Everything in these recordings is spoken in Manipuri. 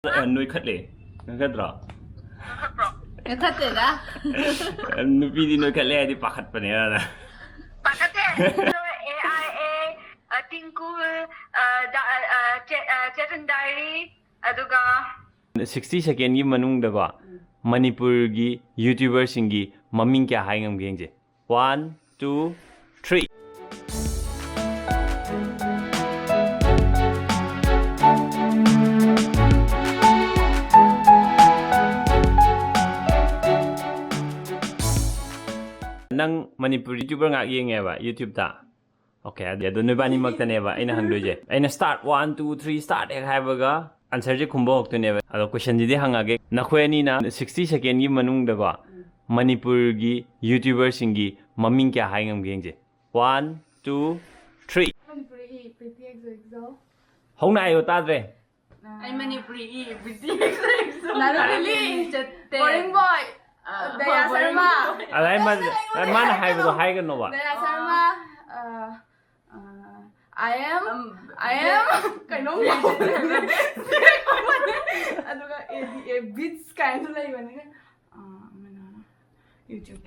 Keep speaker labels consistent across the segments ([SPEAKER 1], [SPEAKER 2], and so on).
[SPEAKER 1] Noi khát lệ, khát rõ.
[SPEAKER 2] khát rồi đó.
[SPEAKER 1] Nupi di noi khát lệ thì pakat pa niya na.
[SPEAKER 3] Pakat AIA, Tinku, Chetan Diary, aduga.
[SPEAKER 1] 60 second gi manung da ba Manipur gi YouTuber singi maming kya hai ngam geng je. 1 2 3. Nang Manipur YouTuber ngak yeng ba YouTube ta. Okay, ya donu bani makta ne ba aina hangdo je. Aina start 1 2 3 start ek hai ba answer je khumbo hok to ne ba. Ado question ji de hangage nakhwe ni na 60 second gi manung da ba Manipur gi YouTuber singi maming kya hai ngam geng je. 1 2 3.
[SPEAKER 4] Manipuri pretty exo.
[SPEAKER 1] Hong na ayo ta dre.
[SPEAKER 2] Ay Manipuri pretty exo.
[SPEAKER 4] Naruli.
[SPEAKER 2] Chatte.
[SPEAKER 4] Boring boy. Daya Sharma.
[SPEAKER 1] Alai man hai ba hai ga no ba.
[SPEAKER 4] Daya Sharma. I am. Kainong aduga a bits kind of like when YouTube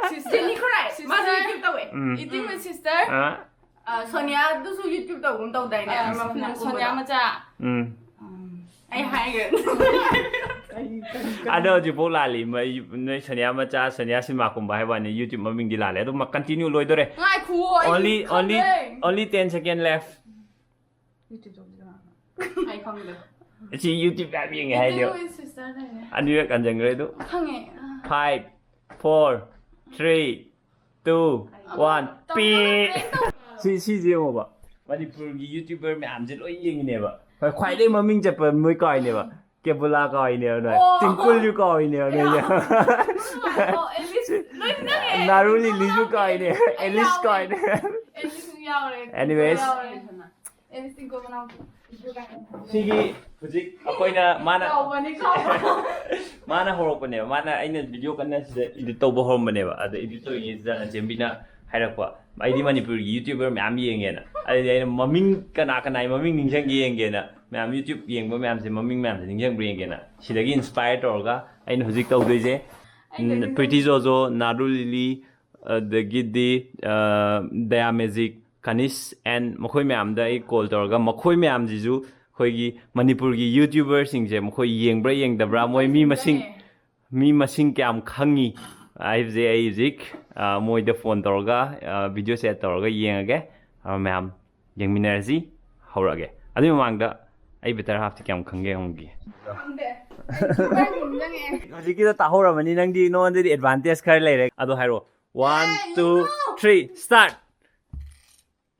[SPEAKER 4] sister
[SPEAKER 2] Jenny correct.
[SPEAKER 4] Sister.
[SPEAKER 2] Mas YouTube tau eh.
[SPEAKER 4] eating with sister
[SPEAKER 2] Sonia du su YouTube tau cũng tau dai ne.
[SPEAKER 4] Sonia macha
[SPEAKER 2] Ai hai ge.
[SPEAKER 1] Ada je bola li ma noi Sonia macha Sonia sinma kum ba hai ba ni YouTube maming di la le. Do ma continue loi do re.
[SPEAKER 4] ngai khu
[SPEAKER 1] Only 10 second left.
[SPEAKER 4] YouTube dong
[SPEAKER 2] Ai không được.
[SPEAKER 1] Chi YouTube ga bi ngai hai dio.
[SPEAKER 4] eating with sister này
[SPEAKER 1] Ani ra kan jang re do.
[SPEAKER 4] khang
[SPEAKER 1] 5 4 3 2 1 pi. Si je mo ba. Manipur gi YouTuber me am je loi yeng ne ba. Khwai dai maming je pa moi koi ne ba. Kebula koi ne no. Tingkul ju koi ne no ya.
[SPEAKER 4] oh at least look na
[SPEAKER 1] Naruli liju koi ne. Elis koi ne.
[SPEAKER 4] at least yaw re
[SPEAKER 1] Anyways,
[SPEAKER 4] anything go now
[SPEAKER 1] sigi hujik akoina mana
[SPEAKER 4] bani
[SPEAKER 1] mana horok ne mana aina video kana sida edit to bo hor mane ba ada edit to yi da jembina hairakwa aidi Manipur gi YouTuber me am yenge na aina maming kana kana maming ningjang yenge na me am YouTube yeng ba me am se maming me am se ningjang bring yenge na sidagi inspire to ga aina hujik to doi je Pretty Zozo Naruli the Giddi Daya Magic Kanis and Makhoi Mam da I call torga Makhoi Mam jizu khoi Manipur gi YouTuber sing je makhoi yengbra yengdabra moi mi masing kyam khangi IFJ Zik moi the phone torga video set torga yengage mam yengminerji haurage adi mamang da ai better half kyam khange hongi Hojiki da tahora mani nang di no the advantage khar leire ado hairo 1 2 3 start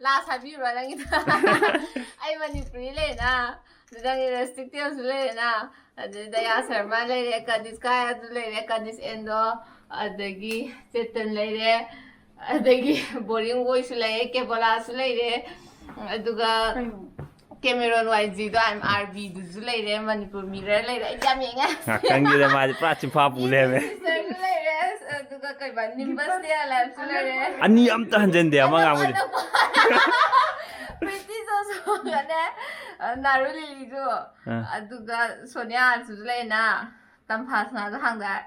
[SPEAKER 2] Last have you running it? I Manipuri le na. Dang restrictive le na. Daya Sharma le re kadis kaya le re kadis endo adagi Chetan le re adagi boring voice le ke bola le re aduga Cameron YG do I'm RB du le re Manipur mirror le re jam yenga.
[SPEAKER 1] Kangi da ma pra chimpa pule me
[SPEAKER 2] Le re aduga kai ban nimbus dia labs le re.
[SPEAKER 1] ani am ta hanjen de ama ngamu
[SPEAKER 2] Pretty Zozo gane Naruli lijo aduga Sonia su le na tamphas na da hang da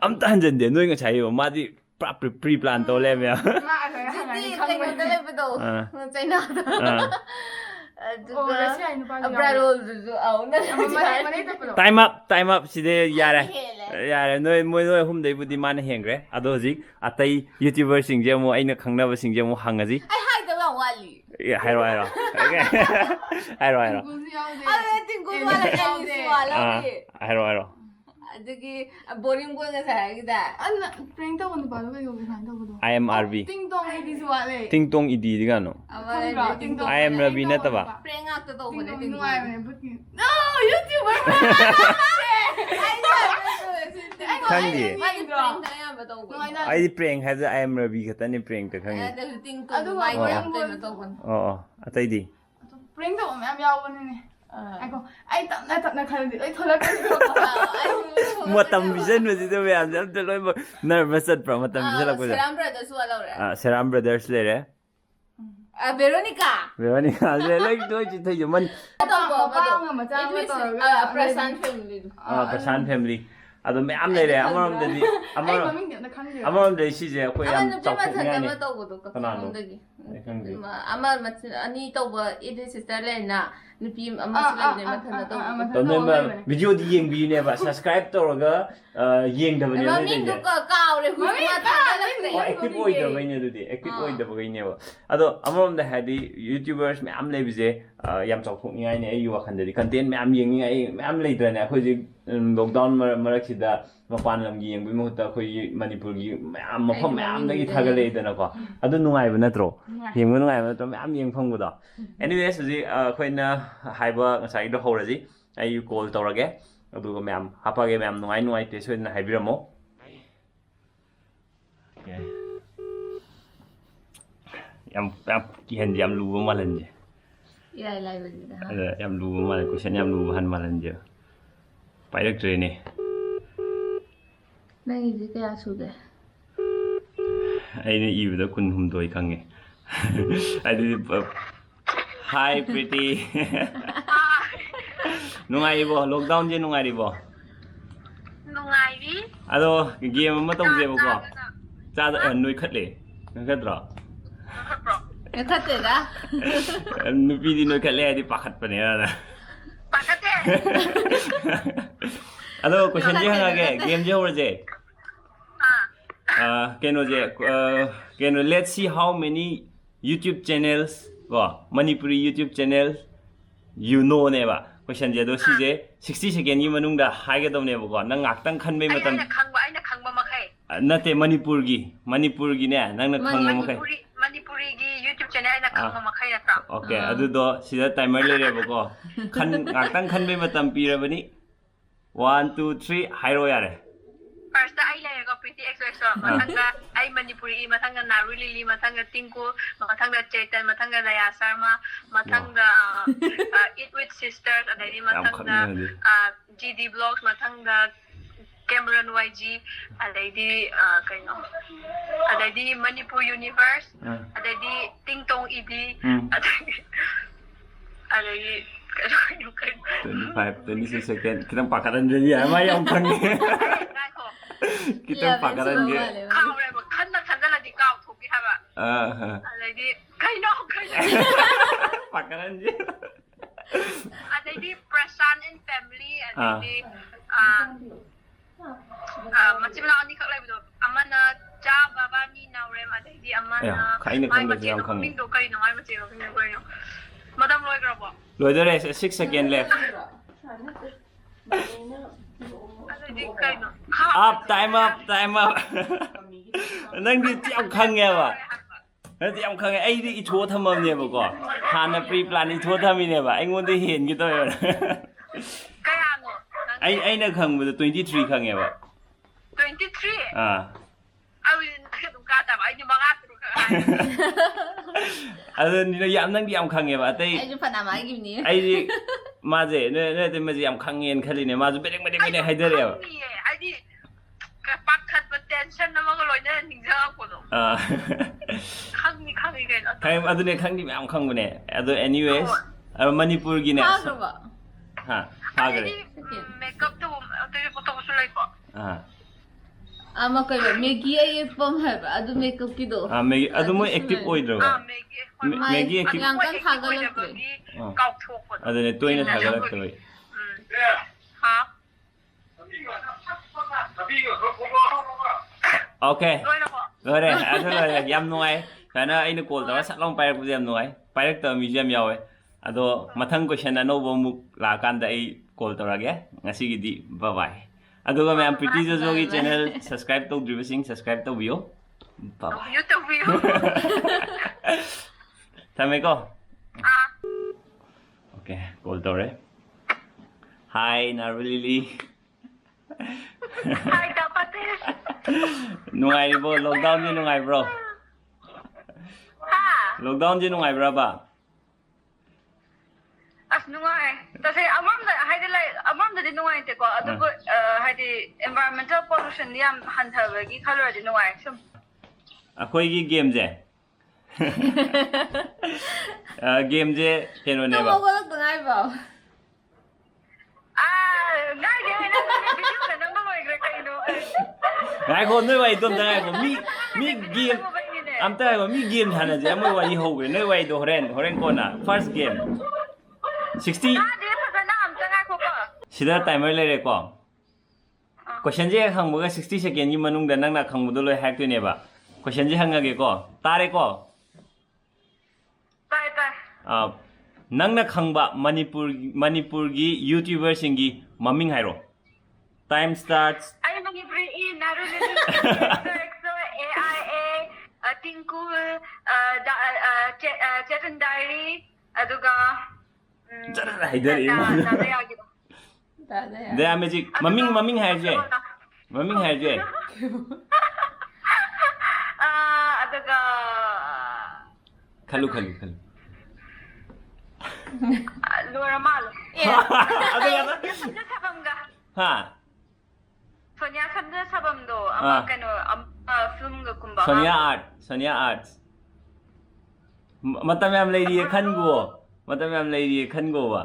[SPEAKER 1] am ta hanjen de noi nga chai ma di pra pre plan to le me
[SPEAKER 2] di kai ko da le bdo China da aduga brado zu au na
[SPEAKER 1] time up side yare noi moi noi hum dei budi man hengre ado hojik atai YouTuber sing je mo aina khangna ba sing je mo hangaji
[SPEAKER 2] ai hai da ba wali
[SPEAKER 1] hairo
[SPEAKER 2] ai tingu wala ai wala
[SPEAKER 1] hairo
[SPEAKER 2] adugi boring boy nga sa gida
[SPEAKER 4] anna prank to ko ba lo ko kan to ko
[SPEAKER 1] IMRB
[SPEAKER 4] ting dong ai dis wa le
[SPEAKER 1] ting tong idi diga no I am Ravi na taba
[SPEAKER 2] prank ak to ko ne
[SPEAKER 4] ting
[SPEAKER 2] tingu
[SPEAKER 4] dong ai ne but no YouTuber
[SPEAKER 1] khangdi
[SPEAKER 2] ai prank ta ya ba to ko
[SPEAKER 1] ai prank ha I am Ravi khata ni prank ta khangi
[SPEAKER 2] ada ting ko mai ko te to ko
[SPEAKER 1] oh atai di
[SPEAKER 4] prank to ma yaw ba ne Ako, ay tapna khalo di. Ay thola ka ko.
[SPEAKER 1] matam vision ma sido me am jam to loi nervous at pra matam vision la ko
[SPEAKER 2] Seram brothers wala re
[SPEAKER 1] Seram Brothers le re
[SPEAKER 2] Veronica
[SPEAKER 1] Veronica le like doi chi thai man
[SPEAKER 2] to bo
[SPEAKER 4] ꯃꯄꯥꯝꯒ ꯃꯆꯥꯒ ꯇꯧꯔꯒ
[SPEAKER 2] ꯄ꯭ꯔꯁꯥꯟ ꯐꯦꯃꯤꯂꯤ
[SPEAKER 1] ꯄ꯭ꯔꯁꯥꯟ ꯐꯦꯃꯤꯂꯤ ꯑꯗꯣ ꯃꯌꯥꯝ ꯂꯩꯔꯦ ꯑꯃꯔꯣꯝꯗꯗꯤ
[SPEAKER 4] ꯑꯩ ꯃꯃꯤꯡꯗꯤ ꯑꯝꯇ ꯈꯪꯗꯦ
[SPEAKER 1] ꯑꯃꯔꯣꯝꯗꯗꯤ ꯁꯤꯁꯦ ꯑꯩꯈꯣꯏ
[SPEAKER 2] ꯑꯃ
[SPEAKER 1] ꯌꯥꯝ
[SPEAKER 2] ꯅꯨꯄꯤ ꯃꯊꯟꯇ ꯑꯃ
[SPEAKER 1] ꯆꯥꯎꯊꯣꯛꯅꯤꯡꯉꯥꯏꯅꯤ
[SPEAKER 2] ꯇꯧꯕꯗꯣ
[SPEAKER 1] ꯀꯅꯥꯅꯣ?
[SPEAKER 2] ꯀꯛꯆꯤꯡꯗꯒꯤ
[SPEAKER 1] ꯑꯩ ꯈꯪꯗꯦ.
[SPEAKER 2] ꯑꯃ ꯑꯅꯤ ꯇꯧꯕ ꯏꯗꯤ ꯁꯤꯁꯇꯔ ꯂꯩꯅ ꯅꯨꯄꯤ ꯑꯃꯁꯨ ꯂꯩꯕꯅꯦ ꯃꯊꯟꯇ ꯇꯧꯕꯗꯣ
[SPEAKER 1] ꯇꯧꯅꯕ ꯚꯤꯗꯤꯑꯣꯗꯤ ꯌꯦꯡꯕꯤꯌꯨꯅꯦꯕ ꯁꯕꯁꯀ꯭ꯔꯥꯏꯕ ꯇꯧꯔꯒ ꯌꯦꯡꯗꯕꯅꯦꯕ
[SPEAKER 2] ꯃꯃꯤꯡꯗꯨ ꯀꯥꯎꯔꯦ
[SPEAKER 1] ꯑꯦꯛꯇꯤꯚ ꯑꯣꯏꯗꯕꯩꯅꯦ ꯑꯗꯨꯗꯤ ꯑꯦꯛꯇꯤꯚ ꯑꯣꯏꯗꯕꯒꯩꯅꯦꯕ ꯑꯗꯣ ꯑꯃꯔꯣꯝꯗ ꯍꯥꯏꯔꯗꯤ ꯌꯨꯇ꯭ꯌꯨꯕꯔꯁ ꯃꯌꯥꯝ ꯂꯩꯕꯁꯦ ꯌꯥꯝ ꯆꯥꯎꯊꯣꯛꯅꯤꯡꯉꯥꯏꯅꯦ ꯑꯩꯒꯤ ꯋꯥꯈꯜꯗꯗꯤ ꯀꯟꯇꯦꯟ ꯃꯌꯥꯝ ꯌꯦꯡꯅꯤꯡꯉꯥꯏ ꯃꯌꯥꯝ ꯂꯩꯇ꯭ꯔꯅꯦ ꯑꯩꯈꯣꯏ ꯂꯣꯛꯗꯥꯎꯟ ꯃꯔꯛꯁꯤꯗ ꯃꯄꯥꯟ ꯂꯝꯒꯤ ꯌꯦꯡꯕꯒꯤ ꯃꯍꯨꯠꯇ ꯑꯩꯈꯣꯏꯒꯤ ꯃꯅꯤꯄꯨꯔꯒꯤ ꯃꯌꯥꯝ ꯃꯐꯝ ꯃꯌꯥꯝꯗꯒꯤ ꯊꯥꯒꯠꯂꯛꯏꯗꯅꯀꯣ ꯑꯗꯨ ꯅꯨꯡꯉꯥꯏꯕ ꯅꯠꯇ꯭ꯔꯣ ꯌꯦꯡꯕ ꯅꯨꯡꯉꯥꯏꯕ ꯅꯠꯇ꯭ꯔꯣ ꯃꯌꯥꯝ ꯌꯦꯡ ꯐꯪꯕꯗꯣ ꯑꯦꯅꯤꯋꯦꯁ ꯍꯧꯖꯤꯛ ꯑꯩꯈꯣꯏꯅ ꯍꯥꯏꯕ ꯉꯁꯥꯏꯒꯤꯗꯣ ꯍꯧꯔꯁꯤ ꯑꯩ ꯀꯣꯜ ꯇꯧꯔꯒꯦ ꯑꯗꯨꯒ ꯃꯌꯥꯝ ꯍꯥꯞꯄꯒꯦ ꯃꯌꯥꯝ ꯅꯨꯡꯉꯥꯏꯇꯦ ꯁꯣꯏꯗꯅ ꯍꯥꯏꯕꯤꯔꯝꯃꯣ ꯌꯥꯝ ꯀꯤꯍꯟꯁꯦ ꯌꯥꯝ ꯂꯨꯕ ꯃꯥꯜꯍꯟꯁꯦ
[SPEAKER 2] ꯏꯔꯥꯏ ꯂꯥꯏꯕꯅꯤꯗ
[SPEAKER 1] ꯑꯗ ꯌꯥꯝ ꯂꯨꯕ ꯃꯥꯜꯂꯦ ꯀꯣꯏꯁꯟ ꯌꯥꯝ ꯂꯨꯕ ꯃꯥꯜꯍꯟꯁꯦ ꯄꯥꯏꯔꯛꯇ꯭ꯔꯦꯅꯦ
[SPEAKER 2] ꯅꯪꯒꯤꯗꯤ ꯀꯌꯥ ꯁꯨꯒꯦ
[SPEAKER 1] ꯑꯩꯅ ꯏꯕꯗ 12 ꯈꯪꯉꯦ ꯑꯗꯨꯗꯤ ꯍꯥꯏ ꯄ꯭ꯔꯤꯇꯤ ꯅꯨꯡꯉꯥꯏꯔꯤꯕꯣ ꯂꯣꯛꯗꯥꯎꯟꯁꯦ ꯅꯨꯡꯉꯥꯏꯔꯤꯕꯣ
[SPEAKER 3] ꯅꯨꯡꯉꯥꯏꯔꯤ
[SPEAKER 1] ꯑꯗꯣ ꯒꯦꯝ ꯑꯃ ꯇꯧꯁꯦꯕꯀꯣ ꯅꯣꯏꯈꯠꯂꯦ ꯅꯣꯏꯈꯠꯇ꯭ꯔꯣ
[SPEAKER 3] ꯅꯣꯏꯈꯠꯄ꯭ꯔꯣ
[SPEAKER 2] ꯈꯠꯇꯦꯗ
[SPEAKER 1] ꯅꯨꯄꯤꯗꯤ ꯅꯣꯏꯈꯠꯂꯦ ꯍꯥꯏꯗꯤ ꯄꯥꯈꯠꯄꯅꯦꯅ
[SPEAKER 3] ꯄꯥꯈꯠꯇꯦ
[SPEAKER 1] ꯑꯗꯣ ꯀꯣꯏꯁꯟꯁꯦ ꯍꯪꯉꯒꯦ ꯒꯦꯝꯁꯦ ꯍꯧꯔꯁꯦ
[SPEAKER 3] ꯑꯥ
[SPEAKER 1] ꯀꯩꯅꯣꯁꯦ keno let's see how many YouTube channels ko Manipuri YouTube channel you know neba question je do sije 60 second gi manung da haigadawne ba ko nang ngaktang khanbei matam
[SPEAKER 3] ꯑꯩꯅ ꯈꯪꯕ ꯃꯈꯩ
[SPEAKER 1] nate Manipur gi ne nang na khangba makai
[SPEAKER 3] ꯃꯅꯤꯄꯨꯔꯤꯒꯤ YouTube channel ꯑꯩꯅ ꯈꯪꯕ ꯃꯈꯩ ꯅꯠꯇ꯭ꯔꯥ
[SPEAKER 1] okay adu do sida timer lere ba ko khan ngaktang khanbei matam pirabani 1 2 3 hairo yare
[SPEAKER 3] First, I like a pretty extra. Matanga, I Manipuri, Matanga Naruli, Matanga Tinku, Matanga Chetan, Matanga Daya Sarma, Matanga Eat with Sisters, and then Matanga GD Blogs, Matanga Cameron YG, and lady kind of a lady Manipur Universe, a lady Ting Tong ED, a lady
[SPEAKER 1] 25 26 second kitang pakaran dyan yan mayang pang kitang pakaran dyan
[SPEAKER 3] 카우레 칸나디 까우 토기 하바 아데디 카이노
[SPEAKER 1] pakaran dyan
[SPEAKER 3] 아데디 Prasan and family 아데디 마치블라 언니 컬라이브도 아마나 자 바바니 나우렘 아데디 아마나
[SPEAKER 1] 카이네 칸나지 양 칸네
[SPEAKER 3] 민도 카이노 아이 마치로 그냥 거예요 마담 로이그라보
[SPEAKER 1] loidore 6 second left
[SPEAKER 3] 아데디 카이노
[SPEAKER 1] up time up nang di tiam khang nghe ba nang tiam khang ai di itho thamam ne ba ko hana pre plan itho thami ne ba aingon de hen gi to yo
[SPEAKER 3] kayano
[SPEAKER 1] ai na khang ba 23 khang nghe ba
[SPEAKER 3] 23 I will ka ta ai ni mga tru ka
[SPEAKER 1] ado ni yam nang di am khang nghe ba tai
[SPEAKER 2] ai ju phana ma gi ni
[SPEAKER 1] ai di ma je ne te ma je yam khang ngen khali ne ma ju bedek bedek haidare ba
[SPEAKER 3] ai di ka pakhat ba tension na mga loy na ningja ko no khangni ge na
[SPEAKER 1] khang adu ne khang di am khang bu ne ado anyways Manipur gi ne ha ha gare
[SPEAKER 3] makeup to photo ko sulai ko
[SPEAKER 2] ama kai Maggie ai pom hai ba adu makeup ki do
[SPEAKER 1] Maggie adu mo active oidro Maggie active
[SPEAKER 2] yang kan thagalak tre
[SPEAKER 3] kau thok ko
[SPEAKER 1] adu ne toina thagalak tre
[SPEAKER 3] ha
[SPEAKER 1] okay lore adu lore yam nuai kana aina call da sat long pairak bu yam nuai pairak ta museum yawe ado mathang question anobo muk la kan da ai call torage ngasi gi di bye bye aduga ma'am Pretty Jojo gi channel subscribe to dribsing subscribe to view bye bye
[SPEAKER 3] YouTube view
[SPEAKER 1] thame ko okay call tore hi Naruli
[SPEAKER 3] hi Dapates
[SPEAKER 1] nungai bo lockdown ji nungai bro
[SPEAKER 3] ha
[SPEAKER 1] lockdown ji nungai bra ba
[SPEAKER 3] as nungai ta se amamda di nungai te ko adu haidi environmental pollution yam hanthabe gi khalwa di nungai sum
[SPEAKER 1] akhoi gi game je game je keno ne ba
[SPEAKER 2] ko lak ngai ba
[SPEAKER 1] ꯉꯥꯏꯈꯣ ꯅꯣꯏ ꯋꯥꯔꯤ ꯇꯣꯝꯇ ꯉꯥꯏꯈꯣ ꯃꯤ ꯒꯦꯝ ꯑꯝꯇ ꯉꯥꯏꯈꯣ ꯃꯤ ꯒꯦꯝ ꯁꯥꯟꯅꯁꯦ ꯑꯃ ꯋꯥꯔꯤ ꯍꯧꯒꯦ ꯅꯣꯏ ꯋꯥꯔꯤꯗꯣ ꯍꯣꯔꯦꯟ ꯀꯣꯟꯅ ꯐꯥꯔꯁ ꯒꯦꯝ 60 ꯁꯤꯗ ꯇꯥꯏꯃꯔ ꯂꯩꯔꯦꯀꯣ ꯀꯣꯏꯁꯟꯁꯦ ꯍꯦꯛ ꯍꯪꯕꯒ 60 ꯁꯦꯀꯦꯟꯒꯤ ꯃꯅꯨꯡꯗ ꯅꯪꯅ ꯈꯪꯕꯗꯣ ꯂꯣꯏ ꯍꯥꯏꯔꯛꯇꯣꯏꯅꯦꯕ ꯀꯣꯏꯁꯟꯁꯦ ꯍꯪꯉꯒꯦꯀꯣ ꯇꯥꯔꯦꯀꯣ ꯅꯪꯅ ꯈꯪꯕ ꯃꯅꯤꯄꯨꯔꯒꯤ ꯌꯨꯇ꯭ꯌꯨꯕꯔꯁꯤꯡꯒꯤ ꯃꯃꯤꯡ ꯍꯥꯏꯔꯣ ꯇꯥꯏꯝ ꯁ꯭ꯇꯥꯔꯠꯁ
[SPEAKER 3] ꯑꯩ Manipuri ꯅꯥꯔꯨꯂꯤ EXO AIA Tingkul Chetan dairy ꯑꯗꯨꯒ
[SPEAKER 1] ꯍꯥꯏꯗꯔꯛꯑꯦ ꯗꯌꯥ ꯃꯦꯖꯤꯛ ꯃꯃꯤꯡ ꯍꯥꯏꯔꯁꯦ ꯃꯃꯤꯡ ꯍꯥꯏꯔꯁꯦ
[SPEAKER 3] ꯑꯗꯨꯒ
[SPEAKER 1] ꯈꯜꯂꯨ
[SPEAKER 3] ꯂꯣꯏꯔ ꯃꯥꯜꯂꯦ ꯁꯝꯖ ꯁꯥꯕꯝꯒ
[SPEAKER 1] ꯍꯥ
[SPEAKER 3] ꯁꯣꯅꯤꯌꯥ ꯁꯝꯖ ꯁꯥꯕꯝꯗꯣ ꯑꯃ ꯀꯩꯅꯣ ꯐꯤल्मꯒ ꯀꯨꯝꯕ
[SPEAKER 1] ꯁꯣꯅꯤꯌꯥ ꯑꯥꯔꯠꯁ ꯃꯇꯝ ꯌꯥꯝ ꯂꯩꯔꯤꯌꯦ ꯈꯟꯒꯣꯕ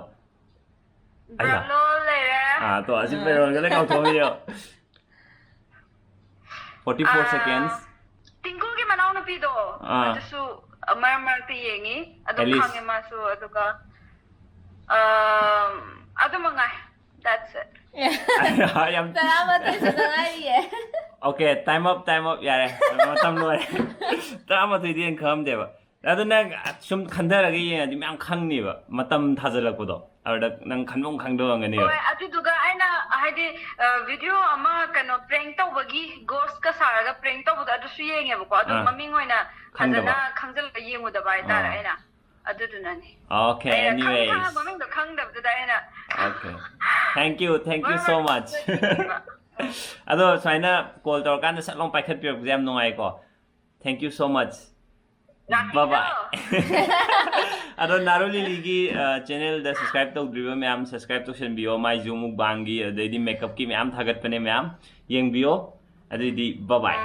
[SPEAKER 3] ꯕ꯭ꯔꯂꯣ ꯂꯩꯔꯦ
[SPEAKER 1] तो así pero yo le causó video 44 seconds
[SPEAKER 3] ꯇꯤꯡꯀꯨꯜꯒꯤ ꯃꯅꯥꯎꯅꯨꯄꯤꯗꯣ ꯑꯗꯨꯁꯨ ꯃꯔꯛꯇ ꯌꯦꯡꯉꯤ ꯑꯗꯨꯝ ꯈꯪꯉꯦ ꯃꯥꯁꯨ ꯑꯗꯨꯒ ꯑꯗꯨ ꯃꯉꯥꯏ that's it
[SPEAKER 1] yam
[SPEAKER 2] ꯇꯔꯥꯃꯥꯊꯣꯏ ꯁꯨꯗ ꯉꯥꯏꯔꯤꯌꯦ
[SPEAKER 1] okay time up yare matam lore 13 ꯗꯤ ꯈꯝꯗꯦꯕ ꯑꯗꯨ ꯅꯪ ꯁꯨꯝ ꯈꯟꯊꯔꯒ ꯌꯦꯡꯉꯗꯤ ꯃꯌꯥꯝ ꯈꯪꯅꯤꯕ ꯃꯇꯝ ꯊꯥꯖꯜꯂꯛꯄꯗꯣ ꯑꯗꯨꯗ ꯅꯪ ꯈꯟꯐꯝ ꯈꯪꯗꯕꯒꯅꯦꯕ
[SPEAKER 3] ꯍꯣꯏ ꯑꯗꯨꯗꯨꯒ ꯑꯩꯅ ꯍꯥꯏꯗꯤ ꯚꯤꯗꯤꯑꯣ ꯑꯃ ꯀꯩꯅꯣ ꯄ꯭ꯔꯦꯡ ꯇꯧꯕꯒꯤ ꯒhost ꯁꯥꯔꯒ ꯄ꯭ꯔꯦꯡ ꯇꯧꯕꯗꯣ ꯑꯗꯨꯁꯨ ꯌꯦꯡꯉꯦꯕꯀꯣ ꯑꯗꯨ ꯃꯃꯤꯡ ꯑꯣꯏꯅ ꯐꯖꯅ ꯈꯪꯖꯤꯜꯂꯒ ꯌꯦꯡꯉꯨꯗꯕ ꯍꯥꯏꯇꯥꯔꯦ ꯑꯩꯅ ꯑꯗꯨꯗꯨꯅꯅꯤ
[SPEAKER 1] okay anyways
[SPEAKER 3] ꯃꯃꯤꯡꯗꯣ ꯈꯪꯗꯕꯗꯨꯗ ꯑꯩꯅ
[SPEAKER 1] okay thank you so much ꯑꯗꯣ ꯁꯨꯃꯥꯏꯅ ꯀꯣꯜ ꯇꯧꯔꯀꯥꯟꯗ ꯁꯠ ꯂꯥꯎ ꯄꯥꯏꯈꯠꯄꯤꯔꯛꯄꯁꯦ ꯌꯥꯝ ꯅꯨꯡꯉꯥꯏꯀꯣ thank you so much bye bye ado naruliliगी channel da subscribe tawdriba mayam subscribe tawshanbiyo mai zoom bangi adaidi makeup ki mayam thagatpane mayam yengbiyo adaidi bye bye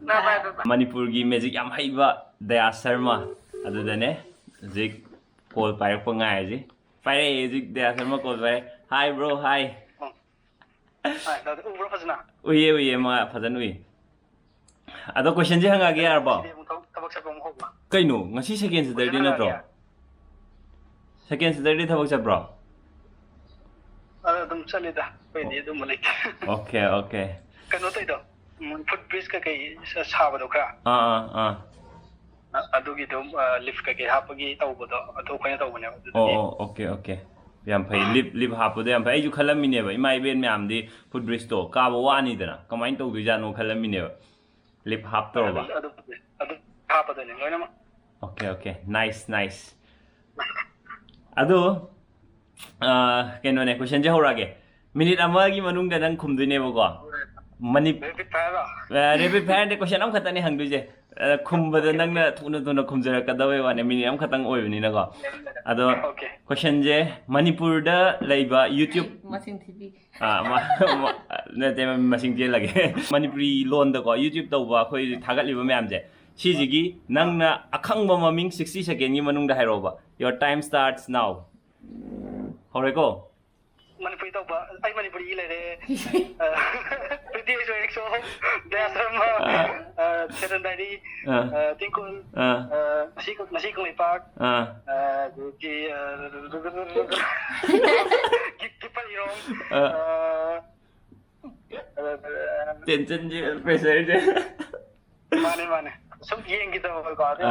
[SPEAKER 3] bye
[SPEAKER 1] manipur gi magic yam haiba daya sharma adudane zik call pairak pa ngai ji paire zik daya sharma call pare hi bro hi
[SPEAKER 5] da ubro fazna
[SPEAKER 1] uye ma fazan ui ado question je hanga ge yarbo
[SPEAKER 5] tabak sabam hobba
[SPEAKER 1] kaino ngasi second saturday natro second saturday thabak chabro
[SPEAKER 5] dum chalida pedi dum malai
[SPEAKER 1] okay
[SPEAKER 5] kano tai do foot bridge ka kai saba do kra adugi dum lift ka kai hapagi tawbodo adu khoina tawbane
[SPEAKER 1] okay yam phai lip hapude yam phai ju khalamine ba imai ben myam di foot bridge to ka ba wani dana kamain tawdu jano khalamine ba lip hap to ba
[SPEAKER 5] adu hapado ne loina
[SPEAKER 1] okay nice ado keno ne question je horage minute amagi manung da nang khumdune ba ko mani rapid fire de question am khatani hangdu je khumba da nang na thuna khumjara kadawe wane minute am khatang oibni na ko ado question je manipur da laiba youtube
[SPEAKER 2] masing tv
[SPEAKER 1] na te masing je lage manipuri lon da ko youtube tawba khoi thagatliba mayam je sijigi nangna akhangba maming 60 second gi manung da hairoba your time starts now horeko
[SPEAKER 5] manipuri tawba ai manipuri ile re pedi exo dasama serendari tinkul nasi kung ipak gi gipalirong
[SPEAKER 1] tension je pressure je
[SPEAKER 5] mane sum yeng kita ko ade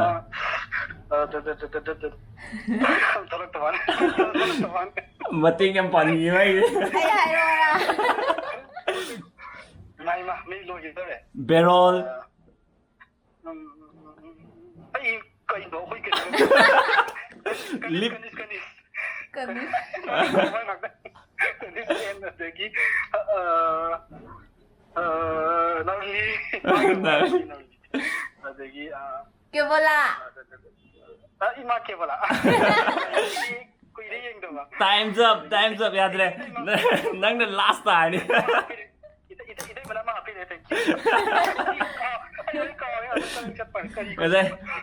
[SPEAKER 5] tolak tawan
[SPEAKER 1] mating yang pani mai
[SPEAKER 5] mai ma me lo gi tare
[SPEAKER 1] barrel
[SPEAKER 5] ai kai do hoi ke
[SPEAKER 1] lip
[SPEAKER 5] kanis
[SPEAKER 2] Kanis.
[SPEAKER 5] kanis en degi nali adegi
[SPEAKER 2] Kya bola?
[SPEAKER 5] ima ke bola koi re yeng do ba
[SPEAKER 1] time's up yaad re nang na last time
[SPEAKER 5] ita mana ma api thank you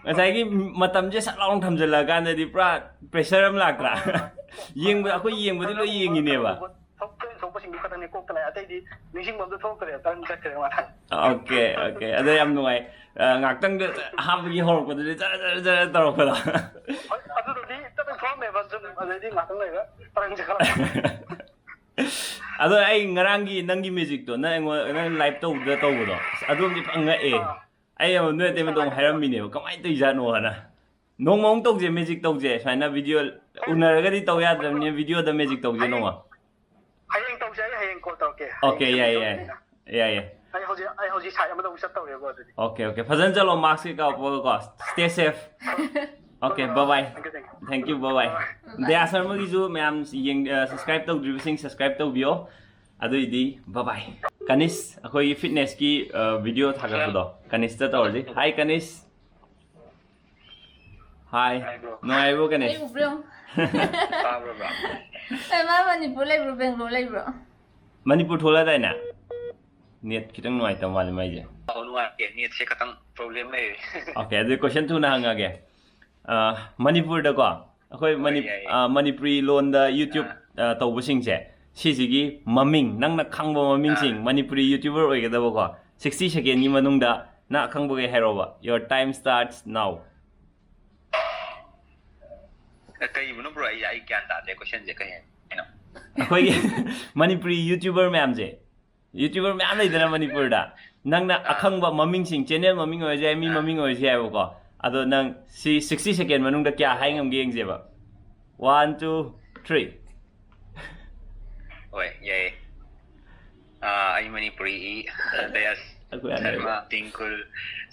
[SPEAKER 1] ngasai gi matam je sak laung thamjala kan di pra pressure am lakra yeng ba ko yeng ba di lo yeng ni ne ba
[SPEAKER 5] ꯁꯤꯡꯗꯨ ꯈꯛꯇꯅꯦ ꯀꯣꯛꯇ ꯂꯩ ꯑꯇꯩꯗꯤ ꯅꯤꯡꯁꯤꯡꯕ ꯑꯝꯇ ꯊꯣꯛꯇ꯭ꯔꯦ ꯇꯔꯟ ꯆꯠꯈ꯭ꯔꯦ ꯃꯊꯪ
[SPEAKER 1] ꯑꯣꯀꯦ ꯑꯣꯀꯦ ꯑꯗꯣ ꯌꯥꯝ ꯅꯨꯡꯉꯥꯏ ꯉꯥꯛꯇꯪꯗ ꯑꯍꯥꯟꯕꯒꯤ ꯍꯧꯔꯛꯄꯗꯨꯗꯤ ꯖꯔ ꯖꯔ ꯇꯧꯔꯛꯄꯗꯣ
[SPEAKER 5] ꯑꯗꯨꯗꯗꯤ ꯇꯞꯅ ꯊꯣꯛꯑꯝꯃꯦꯕ ꯁꯨꯝ ꯑꯗꯩꯗꯤ ꯉꯥꯛꯇꯪ ꯂꯩꯔ ꯇꯔꯟ ꯆꯠꯈꯠꯂꯛꯄ
[SPEAKER 1] ꯑꯗꯣ ꯑꯩ ꯉꯔꯥꯡꯒꯤ ꯅꯪꯒꯤ ꯃꯦꯖꯤꯛꯇꯣ ꯅꯪ ꯑꯩꯉꯣꯟꯗ ꯅꯪ ꯂꯥꯏꯚ ꯇꯧꯕꯗ ꯇꯧꯕꯗꯣ ꯑꯗꯣꯝꯗꯤ ꯐꯪꯉꯛꯑꯦ ꯑꯩ ꯑꯃ ꯅꯣꯏ ꯑꯇꯩꯃꯗꯣ ꯍꯥꯏꯔꯝꯃꯤꯅꯦꯕ ꯀꯃꯥꯏꯅ ꯇꯧꯔꯤꯖꯥꯠꯅꯣ ꯍꯥꯏꯅ ꯅꯣꯡꯃ ꯑꯃꯨꯛ ꯇꯧꯁꯦ ꯃꯦꯖꯤꯛ ꯇꯧꯁꯦ ꯁꯨꯃꯥꯏꯅ ꯚꯤꯗꯤꯑꯣ ꯎꯅꯔꯒꯗꯤ ꯇꯧ ꯌꯥꯗ꯭ꯔꯕꯅꯤꯅ ꯚꯤꯗꯤꯑꯣꯗ ꯃꯦꯖꯤꯛ ꯇꯧꯁꯦ ꯅꯣꯡꯃ
[SPEAKER 5] ꯍꯌꯦꯡ ꯇꯧꯁꯦ ꯑꯩ ꯍꯌꯦꯡ ꯀꯣꯜ ꯇꯧꯔꯛꯀꯦ
[SPEAKER 1] ꯑꯣꯀꯦ ꯌꯥꯏ ꯌꯥꯏ
[SPEAKER 5] ꯑꯩ ꯍꯧꯖꯤꯛ ꯁꯥꯏꯠ ꯑꯃꯗ ꯑꯃꯨꯛ ꯆꯠꯇꯧꯔꯦꯕ ꯑꯗꯨꯗꯤ
[SPEAKER 1] ꯑꯣꯀꯦ ꯐꯖꯅ ꯆꯠꯂꯣ ꯃꯥꯛꯁ ꯀꯩꯀꯥ ꯎꯞꯄꯒꯀꯣ stay safe okay bye thank you bye ꯗꯌꯥ ꯁꯔꯃꯒꯤꯁꯨ ꯃꯌꯥꯝ ꯁꯕꯁꯀ꯭ꯔꯥꯏꯕ ꯇꯧꯗ꯭ꯔꯤꯕꯁꯤꯡ ꯁꯕꯁꯀ꯭ꯔꯥꯏꯕ ꯇꯧꯕꯤꯌꯣ ꯑꯗꯨꯏꯗꯤ ꯕꯥꯏ ꯀꯅꯤꯁ ꯑꯩꯈꯣꯏꯒꯤ ꯐꯤꯠꯅꯦꯁꯀꯤ ꯚꯤꯗꯤꯑꯣ ꯊꯥꯒꯠꯄꯗꯣ ꯀꯅꯤꯁꯇ ꯇꯧꯔꯁꯤ ꯍꯥꯏ ꯀꯅꯤꯁ ꯍꯥꯏ ꯅꯨꯡꯉꯥꯏꯕ꯭ꯔꯣ
[SPEAKER 2] ꯑꯩ
[SPEAKER 1] ꯀꯅꯤꯁ
[SPEAKER 2] ꯎꯕ꯭ꯔꯣ ꯃꯥ ꯃꯅꯤꯄꯨꯔ ꯂꯩꯕ꯭ꯔꯣ ꯕꯦꯡꯒ꯭ꯂꯣꯔ ꯂꯩꯕ꯭ꯔꯣ
[SPEAKER 1] ꯃꯅꯤꯄꯨꯔ ꯊꯣꯛꯂꯛꯑꯗꯥꯏꯅꯦ ꯅꯦꯠ ꯈꯤꯇꯪ ꯅꯨꯡꯉꯥꯏꯇꯕ ꯃꯥꯜꯂꯦ ꯃꯥꯏꯁꯦ
[SPEAKER 5] ꯅꯨꯡꯉꯥꯏꯇꯦ ꯅꯦꯠꯁꯦ ꯈꯤꯇꯪ ꯄ꯭ꯔꯣꯕ꯭ꯂꯦꯝ ꯂꯩꯔꯦ
[SPEAKER 1] ꯑꯣꯀꯦ ꯑꯗꯨꯗꯤ ꯀꯣꯏꯁꯟ ꯊꯨꯅ ꯍꯪꯉꯒꯦ ꯃꯅꯤꯄꯨꯔꯗꯀꯣ ꯑꯩꯈꯣꯏ ꯃꯅꯤꯄꯨꯔꯤ ꯂꯣꯟꯗ ꯌꯨꯇ꯭ꯌꯨꯕ ꯇꯧꯕꯁꯤꯡꯁꯦ ꯁꯤꯁꯤꯒꯤ ꯃꯃꯤꯡ ꯅꯪꯅ ꯈꯪꯕ ꯃꯃꯤꯡꯁꯤꯡ ꯃꯅꯤꯄꯨꯔꯤ ꯌꯨꯇ꯭ꯌꯨꯕꯔ ꯑꯣꯏꯒꯗꯕꯀꯣ 60 ꯁꯦꯀꯦꯟꯒꯤ ꯃꯅꯨꯡꯗ ꯅꯪ ꯑꯈꯪꯕꯒꯩ ꯍꯥꯏꯔꯛꯑꯣꯕ your time starts now
[SPEAKER 5] ꯀꯩꯕꯨꯅꯣ bro ꯑꯩ ꯒ꯭ꯌꯥꯟ ꯇꯥꯗꯦ ꯀꯣꯏꯁꯟꯁꯦ ꯀꯩ ꯍꯥꯏꯅꯣ
[SPEAKER 1] ꯑꯩꯈꯣꯏꯒꯤ ꯃꯅꯤꯄꯨꯔꯤ ꯌꯨꯇ꯭ꯌꯨꯕꯔ ꯃꯌꯥꯝꯁꯦ ꯌꯨꯇ꯭ꯌꯨꯕꯔ ꯃꯌꯥꯝ ꯂꯩꯗꯅ ꯃꯅꯤꯄꯨꯔꯗ ꯅꯪꯅ ꯑꯈꯪꯕ ꯃꯃꯤꯡꯁꯤꯡ ꯆꯦꯅꯦꯜ ꯃꯃꯤꯡ ꯑꯣꯏꯔꯁꯨ ꯌꯥꯏ ꯃꯤ ꯃꯃꯤꯡ ꯑꯣꯏꯔꯁꯨ ꯌꯥꯏꯕꯀꯣ ꯑꯗꯣ ꯅꯪ ꯁꯤ 60 ꯁꯦꯀꯦꯟ ꯃꯅꯨꯡꯗ ꯀꯌꯥ ꯍꯥꯏ ꯉꯝꯒꯦ ꯌꯦꯡꯁꯦꯕ 1 2 3
[SPEAKER 5] ꯍꯣꯏ ꯌꯥꯏ ꯑꯩ ꯃꯅꯤꯄꯨꯔꯤ ꯗꯌꯥꯁ ꯁꯔꯃ ꯇꯤꯡꯀꯨꯜ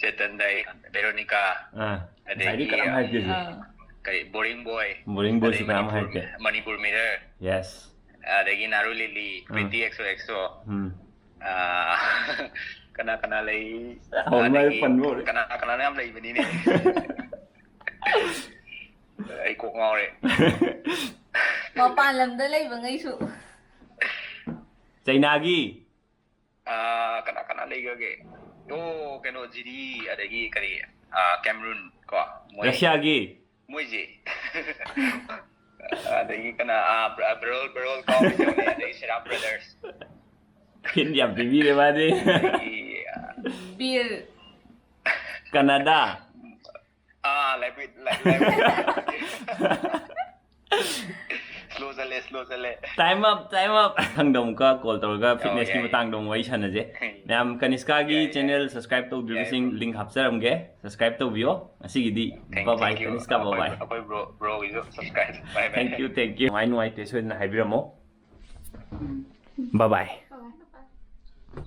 [SPEAKER 5] ꯆꯦꯇꯟ ꯗꯥꯏ ꯚꯦꯔꯣꯅꯤꯀꯥ ꯑꯗꯒꯤ ꯀꯔꯤ ꯕꯣꯔꯤꯡ ꯕꯣꯏꯁꯨ
[SPEAKER 1] ꯀꯅꯥꯝ ꯍꯥꯏꯔꯛꯇꯦ
[SPEAKER 5] ꯃꯅꯤꯄꯨꯔ ꯃꯤꯔꯔ
[SPEAKER 1] ꯌꯦꯁ
[SPEAKER 5] ꯑꯗꯒꯤ ꯅꯥꯔꯨ ꯂꯤꯂꯤ ꯄ꯭ꯔꯤꯇꯤ ꯑꯦꯛꯁꯣ ꯑꯦꯛꯁꯣ ꯀꯅꯥ ꯂꯩ ꯑꯗꯒꯤ ꯀꯅꯥꯅ ꯌꯥꯝ ꯂꯩꯕꯅꯤꯅꯦ ꯑꯩ ꯀꯣꯛ ꯉꯥꯎꯔꯦ
[SPEAKER 2] ꯃꯄꯥꯟ ꯂꯝꯗ ꯂꯩꯕꯉꯩꯁꯨ
[SPEAKER 1] ꯆꯩꯅꯥꯒꯤ
[SPEAKER 5] ꯀꯅꯥ ꯂꯩꯈ꯭ꯔꯒꯦ ꯀꯩꯅꯣ ꯖꯤꯔꯤ ꯑꯗꯒꯤ ꯀꯔꯤ ꯀꯦꯃꯔꯨꯟ ꯀꯣ
[SPEAKER 1] ꯔꯁꯤꯌꯥꯒꯤ
[SPEAKER 5] ꯃꯣꯏꯁꯦ ꯑꯗꯒꯤ ꯀꯅꯥ ꯕꯔꯣꯜ ꯀꯥꯎꯕꯅꯦ ꯑꯗꯒꯤ ꯁꯦꯔꯥꯝ ꯕ꯭ꯔꯗꯔꯁ
[SPEAKER 1] ꯍꯤꯟ ꯌꯥꯝ ꯄꯤꯕꯤꯔꯦ ꯃꯥꯗꯤ
[SPEAKER 2] ꯕꯤꯔ
[SPEAKER 1] ꯀꯅꯥꯗꯥ
[SPEAKER 5] ꯁ꯭ꯂꯣ ꯆꯠꯂꯦ
[SPEAKER 1] ꯇꯥꯏꯝ ꯑꯞ ꯃꯊꯪꯗ ꯑꯃꯨꯛꯀ ꯀꯣꯜ ꯇꯧꯔꯒ ꯐꯤꯠꯅꯦꯁꯀꯤ ꯃꯇꯥꯡꯗ ꯑꯃꯨꯛ ꯋꯥꯔꯤ ꯁꯥꯟꯅꯁꯦ ꯃꯌꯥꯝ ꯀꯅꯤꯁꯀꯥꯒꯤ ꯆꯦꯅꯦꯜ ꯁꯕꯁꯀ꯭ꯔꯥꯏꯕ ꯇꯧꯗ꯭ꯔꯤꯕꯁꯤꯡ ꯂꯤꯡ ꯍꯥꯞꯆꯔꯝꯒꯦ ꯁꯕꯁꯀ꯭ꯔꯥꯏꯕ ꯇꯧꯕꯤꯌꯣ ꯉꯁꯤꯒꯤꯗꯤ ꯕꯥꯏ ꯀꯅꯤꯁꯀꯥ ꯕꯥꯏ
[SPEAKER 5] ꯑꯩꯈꯣꯏ ꯕ꯭ꯔꯣꯒꯤꯁꯨ ꯁꯕꯁꯀ꯭ꯔꯥꯏꯕ
[SPEAKER 1] ꯊꯦꯡꯛ ꯌꯨ ꯅꯨꯡꯉꯥꯏꯇꯦ ꯁꯣꯏꯗꯅ ꯍꯥꯏꯕꯤꯔꯝꯃꯣ ꯕꯥꯏ